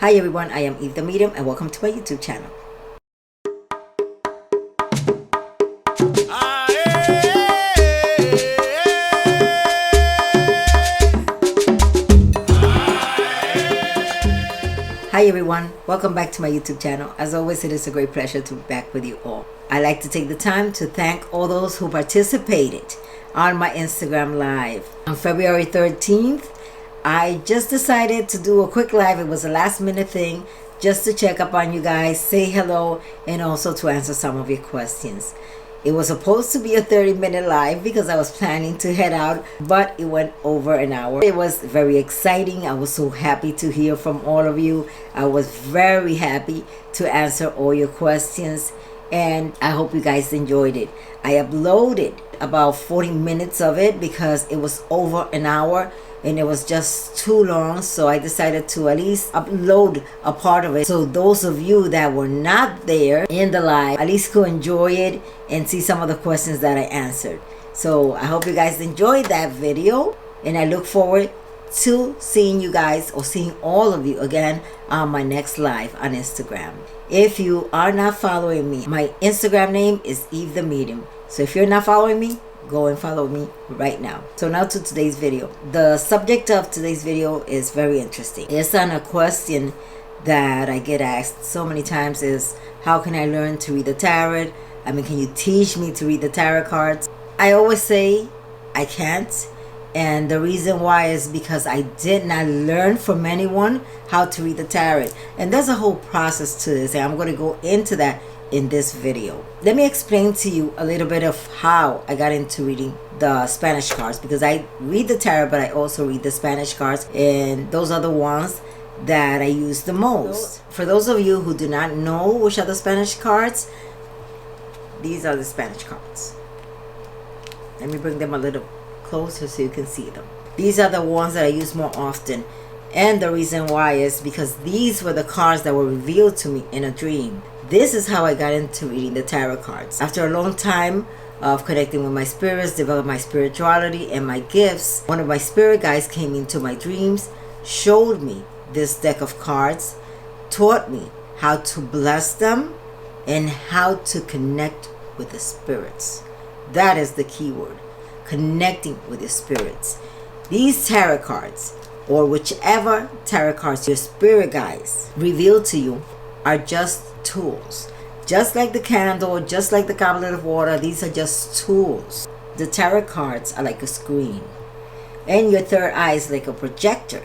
Hi everyone, I am Eve the Medium and welcome to my YouTube channel. Hi everyone, welcome back to my YouTube channel. As always, it is a great pleasure to be back with you all. I like to take the time to thank all those who participated on my Instagram live. On February 13th, I just decided to do a quick live. It was a last minute thing just to check up on you guys, say hello, and also to answer some of your questions. It was supposed to be a 30-minute live because I was planning to head out, but it went over an hour. It was very exciting. I was so happy to hear from all of you. I was very happy to answer all your questions, and I hope you guys enjoyed it. I uploaded about 40 minutes of it because it was over an hour and it was just too long, so I decided to at least upload a part of it so those of you that were not there in the live at least could enjoy it and see some of the questions that I answered. So I hope you guys enjoyed that video, and I look forward to seeing you guys or seeing all of you again on my next live on Instagram. If you are not following me, my Instagram name is Eve the Medium. So if you're not following me, go and follow me right now. So now to today's video. The subject of today's video is very interesting. It's on a question that I get asked so many times is, how can I learn to read the tarot? I mean, can you teach me to read the tarot cards? I always say I can't. And the reason why is because I did not learn from anyone how to read the tarot. And there's a whole process to this, and I'm going to go into that in this video. Let me explain to you a little bit of how I got into reading the Spanish cards, because I read the tarot, but I also read the Spanish cards, and those are the ones that I use the most. For those of you who do not know which are the Spanish cards, these are the Spanish cards. Let me bring them a little closer so you can see them. These are the ones that I use more often, and the reason why is because these were the cards that were revealed to me in a dream. This is how I got into reading the tarot cards. After a long time of connecting with my spirits, developed my spirituality and my gifts, one of my spirit guides came into my dreams, showed me this deck of cards, taught me how to bless them and how to connect with the spirits. That is the key word, connecting with the spirits. These tarot cards, or whichever tarot cards your spirit guides reveal to you, are just tools. Just like the candle, just like the goblet of water, these are just tools. The tarot cards are like a screen, and your third eye is like a projector.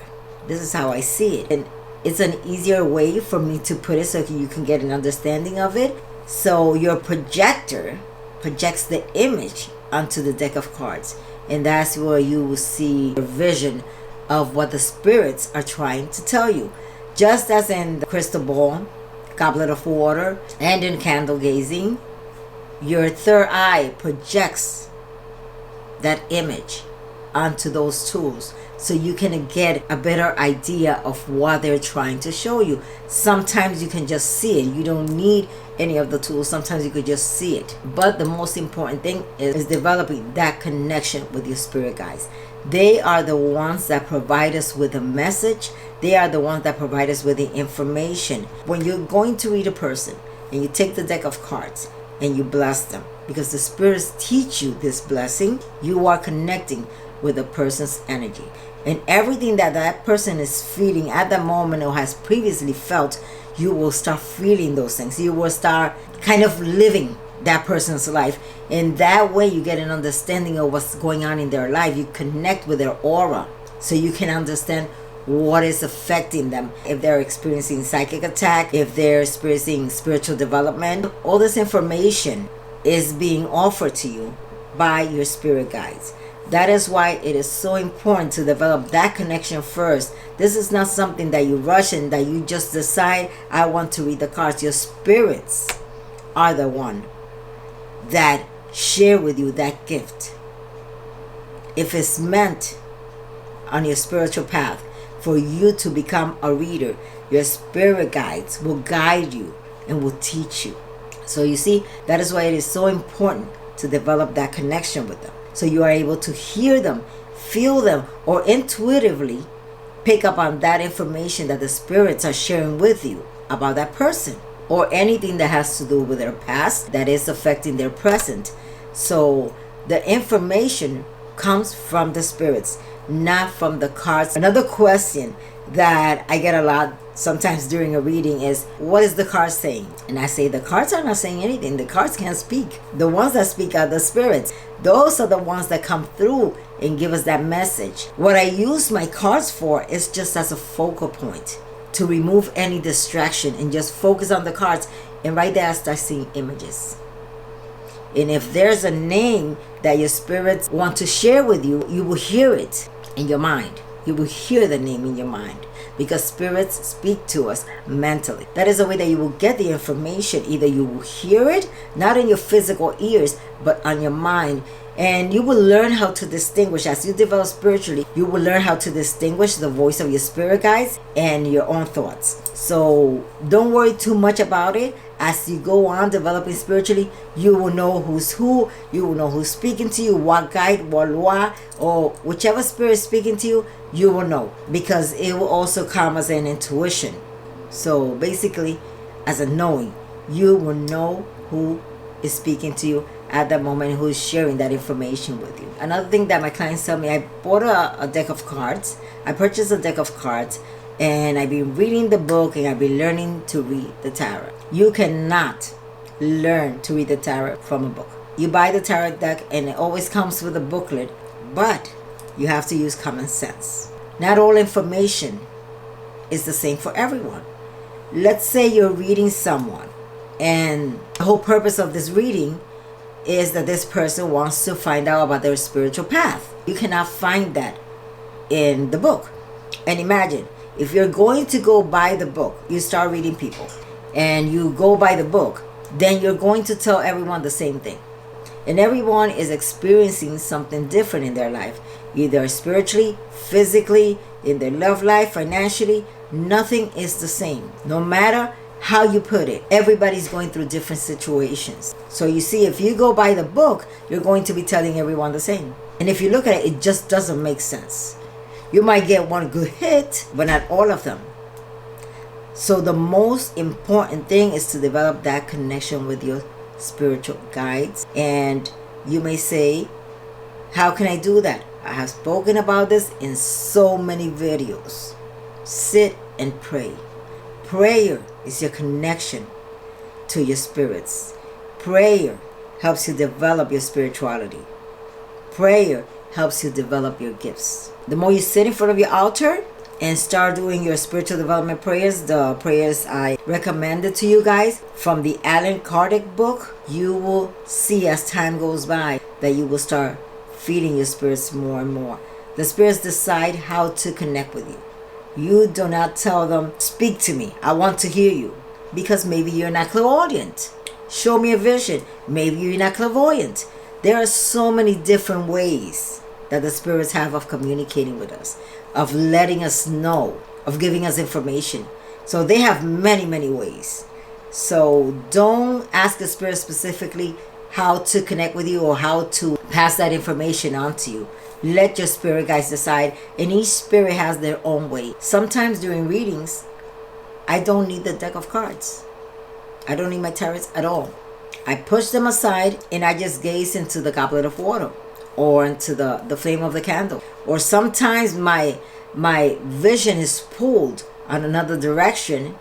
This is how I see it, and it's an easier way for me to put it so you can get an understanding of it. So your projector projects the image onto the deck of cards, and that's where you will see a vision of what the spirits are trying to tell you. Just as in the crystal ball, goblet of water, and in candle gazing, your third eye projects that image onto those tools so you can get a better idea of what they're trying to show you. Sometimes you can just see it. You don't need any of the tools. Sometimes you could just see it. But the most important thing is developing that connection with your spirit guides. They are the ones that provide us with a message. They are the ones that provide us with the information. When you're going to read a person and you take the deck of cards and you bless them, because the spirits teach you this blessing, you are connecting with a person's energy. And everything that that person is feeling at that moment or has previously felt, you will start feeling those things. You will start kind of living that person's life. And that way you get an understanding of what's going on in their life. You connect with their aura so you can understand what is affecting them. If they're experiencing psychic attack, if they're experiencing spiritual development, all this information is being offered to you by your spirit guides. That is why it is so important to develop that connection first. This is not something that you rush and that you just decide, I want to read the cards. Your spirits are the one that share with you that gift. If it's meant on your spiritual path for you to become a reader, your spirit guides will guide you and will teach you. So you see, that is why it is so important to develop that connection with them, so you are able to hear them, feel them, or intuitively pick up on that information that the spirits are sharing with you about that person, or anything that has to do with their past that is affecting their present. So the information comes from the spirits, not from the cards. Another question that I get a lot sometimes during a reading is, what is the card saying? And I say, the cards are not saying anything. The cards can't speak. The ones that speak are the spirits. Those are the ones that come through and give us that message. What I use my cards for is just as a focal point, to remove any distraction and just focus on the cards. And right there I start seeing images. And if there's a name that your spirits want to share with you, you will hear it in your mind. You will hear the name in your mind, because spirits speak to us mentally. That is the way that you will get the information. Either you will hear it, not in your physical ears, but on your mind. And you will learn how to distinguish. As you develop spiritually, you will learn how to distinguish the voice of your spirit guides and your own thoughts. So don't worry too much about it. As you go on developing spiritually, you will know who's who. You will know who's speaking to you, what guide, what law, or whichever spirit is speaking to you, you will know, because it will also come as an intuition. So basically, as a knowing, you will know who is speaking to you at that moment, who is sharing that information with you. Another thing that my clients tell me, I bought a deck of cards. I purchased a deck of cards, and I've been reading the book, and I've been learning to read the tarot. You cannot learn to read the tarot from a book. You buy the tarot deck and it always comes with a booklet, but you have to use common sense. Not all information is the same for everyone. Let's say you're reading someone, and the whole purpose of this reading is that this person wants to find out about their spiritual path. You cannot find that in the book. And imagine, if you're going to go buy the book, you start reading people, and you go by the book, then you're going to tell everyone the same thing. And everyone is experiencing something different in their life, either spiritually, physically, in their love life, financially. Nothing is the same. No matter how you put it, everybody's going through different situations. So you see, if you go by the book, you're going to be telling everyone the same. And if you look at it, it just doesn't make sense. You might get one good hit, but not all of them. So the most important thing is to develop that connection with your spiritual guides. And you may say, how can I do that? I have spoken about this in so many videos. Sit and pray. Prayer is your connection to your spirits. Prayer helps you develop your spirituality. Prayer helps you develop your gifts. The more you sit in front of your altar and start doing your spiritual development prayers, the prayers I recommended to you guys from the Allan Kardec book, you will see as time goes by that you will start feeding your spirits more and more. The spirits decide how to connect with you. You do not tell them, speak to me, I want to hear you, because maybe you're not clairaudient. Show me a vision. Maybe you're not clairvoyant. There are so many different ways that the spirits have of communicating with us, of letting us know, of giving us information. So they have many, many ways. So don't ask the spirit specifically how to connect with you or how to pass that information on to you. Let your spirit guides decide, and each spirit has their own way. Sometimes during readings, I don't need the deck of cards. I don't need my tarots at all. I push them aside and I just gaze into the goblet of water or into the flame of the candle. Or sometimes my vision is pulled on another direction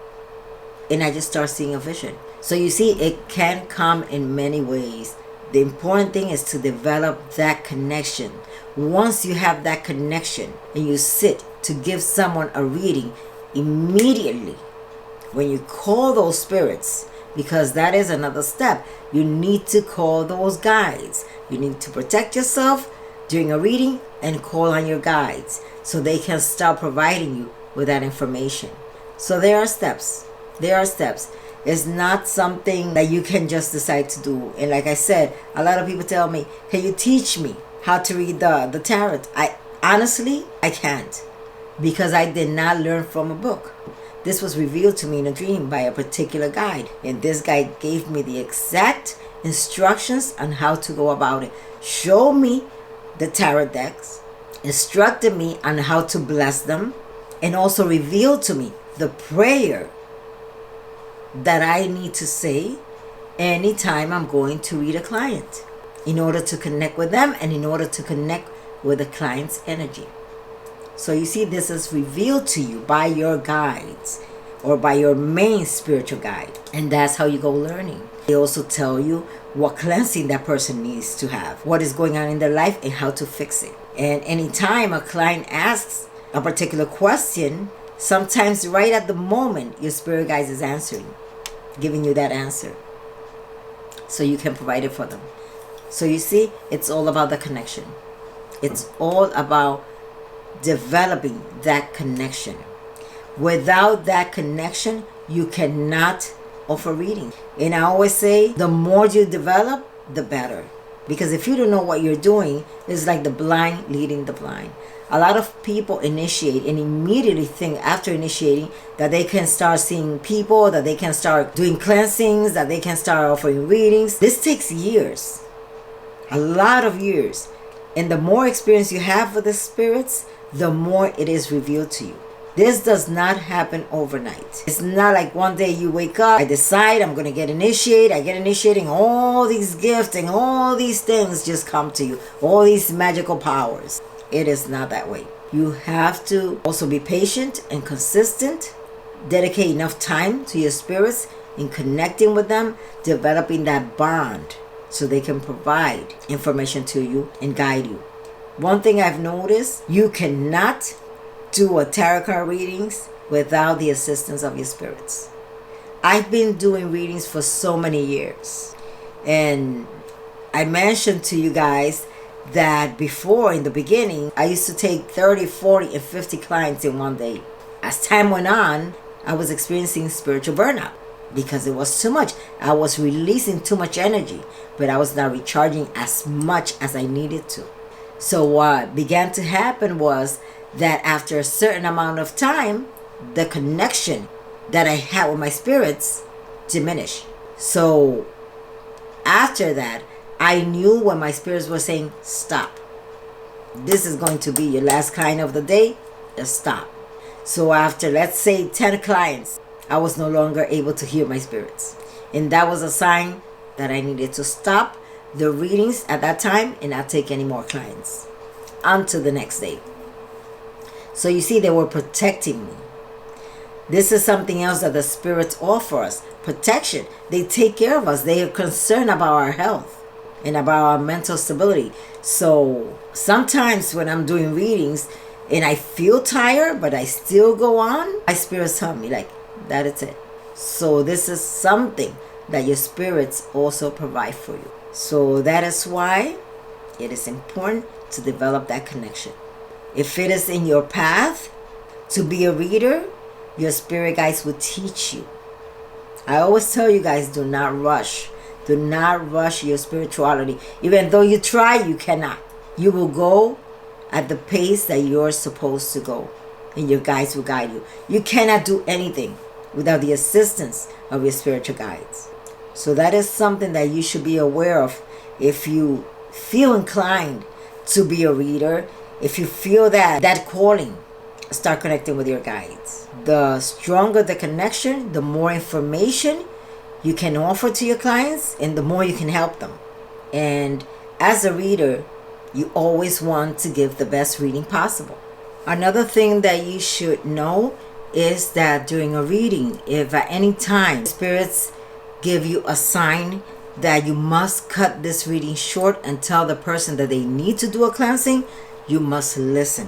and I just start seeing a vision. So you see, it can come in many ways. The important thing is to develop that connection. Once you have that connection and you sit to give someone a reading, immediately when you call those spirits, because that is another step, you need to call those guides. You need to protect yourself during a reading and call on your guides so they can start providing you with that information. So there are steps. There are steps. It's not something that you can just decide to do. And like I said, a lot of people tell me, can you teach me how to read the tarot? I honestly can't, because I did not learn from a book. This was revealed to me in a dream by a particular guide. And this guide gave me the exact instructions on how to go about it. Showed me the tarot decks, instructed me on how to bless them, and also reveal to me the prayer that I need to say anytime I'm going to read a client, in order to connect with them and in order to connect with the client's energy. So you see, this is revealed to you by your guides or by your main spiritual guide. And that's how you go learning. They also tell you what cleansing that person needs to have, what is going on in their life, and how to fix it. And anytime a client asks a particular question, sometimes right at the moment, your spirit guide is answering, giving you that answer, so you can provide it for them. So you see, it's all about the connection. It's all about developing that connection. Without that connection, you cannot offer reading. And I always say, the more you develop, the better. Because if you don't know what you're doing, it's like the blind leading the blind. A lot of people initiate and immediately think after initiating that they can start seeing people, that they can start doing cleansings, that they can start offering readings. This takes years, a lot of years. And the more experience you have with the spirits, the more it is revealed to you. This does not happen overnight. It's not like one day you wake up, I decide I'm going to get initiated. I get initiating, all these gifts and all these things just come to you. All these magical powers. It is not that way. You have to also be patient and consistent. Dedicate enough time to your spirits in connecting with them, developing that bond so they can provide information to you and guide you. One thing I've noticed, you cannot do a tarot card readings without the assistance of your spirits. I've been doing readings for so many years, and I mentioned to you guys that before, in the beginning, I used to take 30, 40, and 50 clients in one day. As time went on, I was experiencing spiritual burnout because it was too much. I was releasing too much energy, but I was not recharging as much as I needed to. So what began to happen was that after a certain amount of time, the connection that I had with my spirits diminished. So after that, I knew when my spirits were saying, stop. This is going to be your last client of the day. Just stop. So after, let's say, 10 clients, I was no longer able to hear my spirits. And that was a sign that I needed to stop the readings at that time and not take any more clients until the next day. So you see, they were protecting me. This is something else that the spirits offer us. Protection. They take care of us. They are concerned about our health and about our mental stability. So sometimes when I'm doing readings and I feel tired, but I still go on, my spirits tell me like, that is it. So this is something that your spirits also provide for you. So that is why it is important to develop that connection. If it is in your path to be a reader, your spirit guides will teach you. I always tell you guys, do not rush. Do not rush your spirituality. Even though you try, you cannot. You will go at the pace that you're supposed to go, and your guides will guide you. You cannot do anything without the assistance of your spiritual guides. So that is something that you should be aware of. If you feel inclined to be a reader, if you feel that calling, start connecting with your guides. The stronger the connection, the more information you can offer to your clients, and the more you can help them. And as a reader, you always want to give the best reading possible. Another thing that you should know is that during a reading, if at any time spirits give you a sign that you must cut this reading short and tell the person that they need to do a cleansing, you must listen.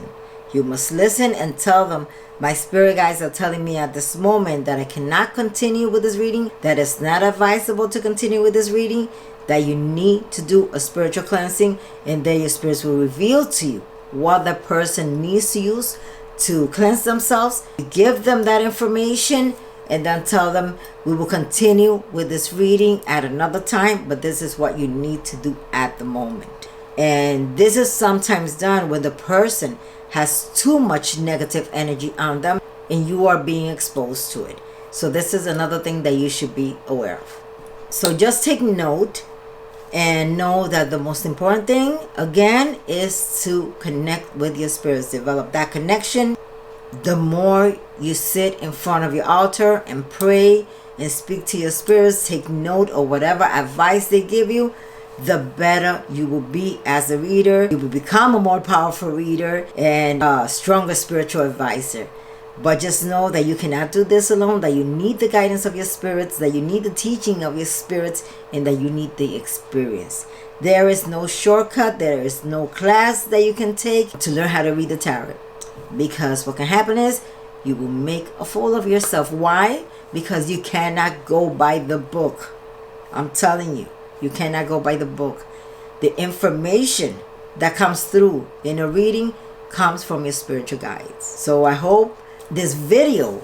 You must listen and tell them, my spirit guides are telling me at this moment that I cannot continue with this reading, that it's not advisable to continue with this reading, that you need to do a spiritual cleansing, and then your spirits will reveal to you what the person needs to use to cleanse themselves. Give them that information and then tell them, we will continue with this reading at another time, but this is what you need to do at the moment. And this is sometimes done when the person has too much negative energy on them and you are being exposed to it. So this is another thing that you should be aware of. So just take note and know that the most important thing, again, is to connect with your spirits. Develop that connection The more you sit in front of your altar and pray and speak to your spirits, take note of whatever advice they give you, the better you will be as a reader. You will become a more powerful reader and a stronger spiritual advisor. But just know that you cannot do this alone, that you need the guidance of your spirits, that you need the teaching of your spirits, and that you need the experience. There is no shortcut, there is no class that you can take to learn how to read the tarot. Because what can happen is you will make a fool of yourself. Why? Because you cannot go by the book. I'm telling you, you cannot go by the book. The information that comes through in a reading comes from your spiritual guides. So I hope this video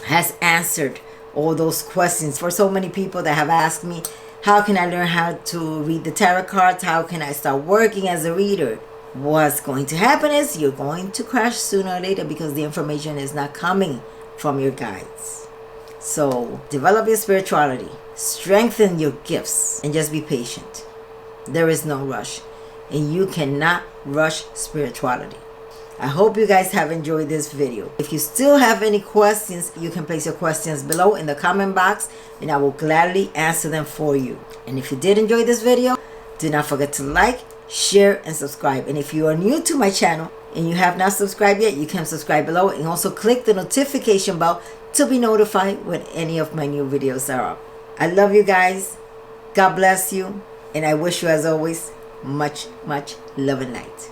has answered all those questions for so many people that have asked me, how can I learn how to read the tarot cards? How can I start working as a reader? What's going to happen is you're going to crash sooner or later because the information is not coming from your guides. So develop your spirituality, strengthen your gifts, and just be patient. There is no rush, and you cannot rush spirituality. I hope you guys have enjoyed this video. If you still have any questions, you can place your questions below in the comment box and I will gladly answer them for you. And if you did enjoy this video, do not forget to like, share, and subscribe. And if you are new to my channel and you have not subscribed yet, you can subscribe below and also click the notification bell to be notified when any of my new videos are up. I love you guys. God bless you. And I wish you, as always, much, much love and light.